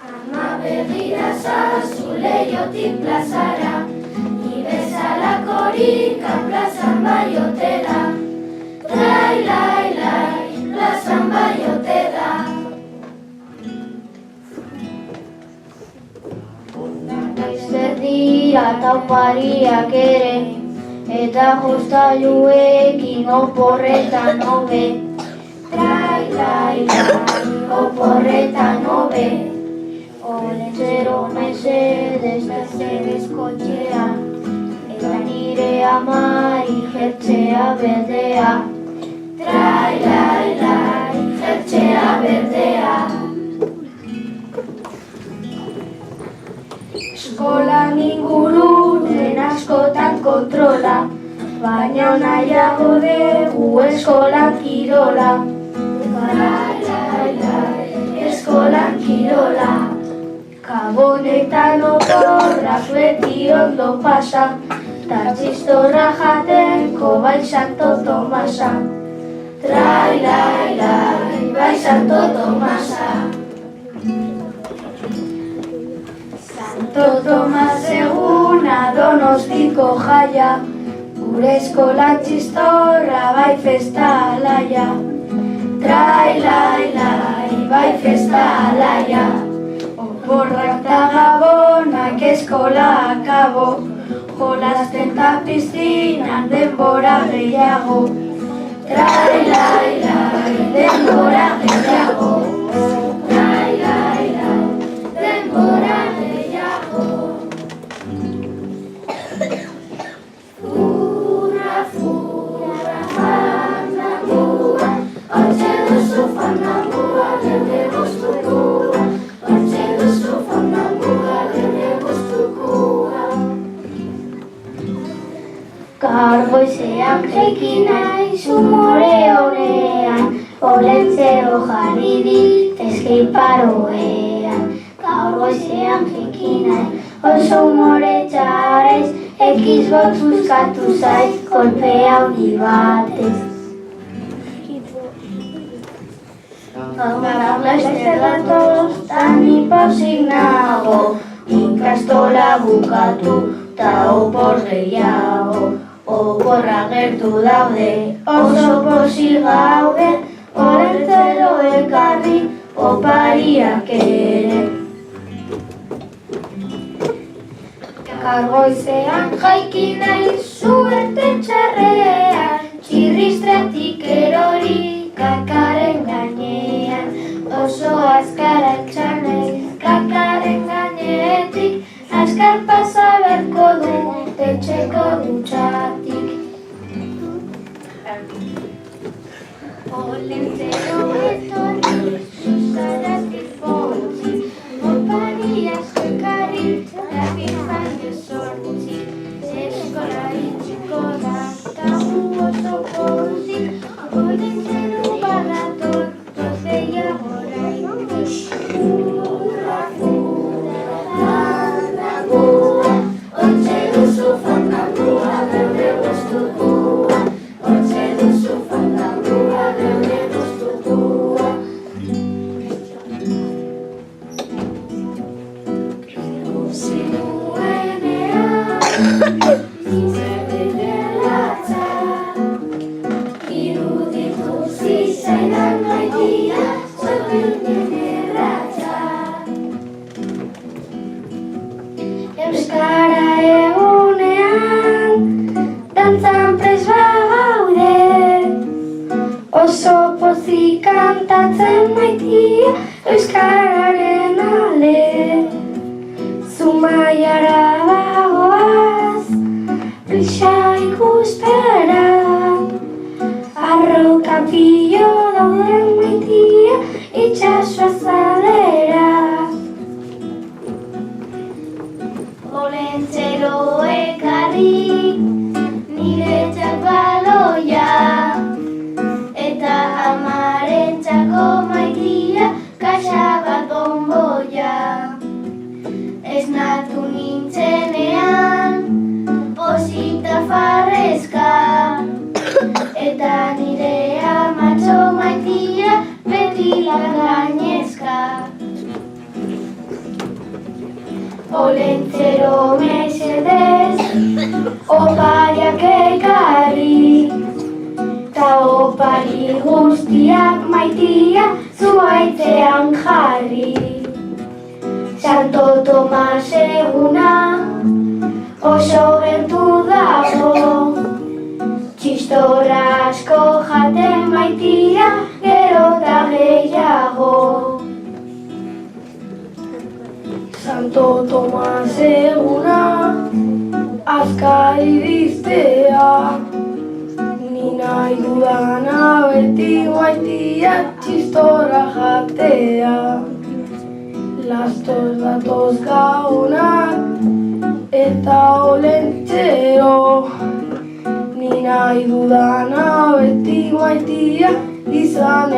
Ama begira zazu leiotik plazara, ni bezalakorik plazan baiote da. Lai, lai, lai, plazan baiote da. Laizzer dira eta opariak ere, eta jostailuekin oporretan hobe. Lai, lai, lai, oporretan hobe. Olentzero mesedez mesedez kotxea, eta nire amari jertzea berdea. Lai, lai, lai, jertzea berdea. Eskolan inguruten askotan kontrola, baina nahiago dugu eskolan kirola. Lai, lai, lai, eskolan kirola. Gabonetan oporrak beti ondo pasa, tartxistorra jateko bai Santo Tomasa. Lai, lai, lai, bai Santo Tomasa. Santo Tomas eguna Donostiko jaia, gure eskolan txistorra bai festa alaia. Lai, lai, lai, bai festa alaia. Oporrak eta gabonak eskola akabo, jolasten ta piztinan denbora gehiago. Lai, lai, lai, denbora gehiago. Lai, lai, lai, denbora gehiago. Furra, furra, fandangua, hortxe duzu fandangua, lende guztukua. Hortxe duzu fandangua, lende guztukua. Gaur goizean jaiki naiz umore honean, olentzero jarri dit eskeiparoean. Gaur goizean jaiki naiz oso umore txarrez, Xbox buskatu zaiz kolpe handi batez. Gaur laster datoz, tani pausik nago, ikastola bukatu ta opor gehiago. Oporra gertu daude, oso pozik gaude, olentzero ekarri opariak ere. Gaur goizean jaiki naiz suerte txarrean, txirristratik erori kakaren gainean. Oso azkar altxan naiz kakaren gainetik, azkar pasa beharko dut etxeko dutxatik. Olentzero etorri, zuzaratik fontzi, opariak ekarri, labizan desortzi. Eskola itxiko da, eta gu oso pozik, olentzero badator, dozea oraindik. Furra, furra, fandangua, hortxe duzu fandangua, lende guztukua. Hortxe duzu fandangua, lende guztukua. Ikusi nuenean, nintzen latza, iruditu zitzaidan maitia, zorginen erratza. Euskara egunean, dantzan prest bagaude, oso pozik kantatzen maitia euskararen ale. Zumaiara bagoaz, brisa ikustera, arroka pilo dauden maitia itxaso azalera. Olentzero ekarri nire txapaloia, eta amarentzako maitia kaxa bat bonboia. Esnatu nintzenean, posita farrezka, eta nire amatxo maitia Olentzero mesedez, opariak ekarri, ta opari guztiak maitia zuaitzean jarri. Santo Tomas eguna oso gertu dago, txistorra asko jaten maitia gero eta gehiago. Santo Tomas eguna azkar iristea, ni nahi dudana beti maitia txistorra jatea. Lastoz datoz gaunak eta olentzero, ni nahi dudana beti maitia izan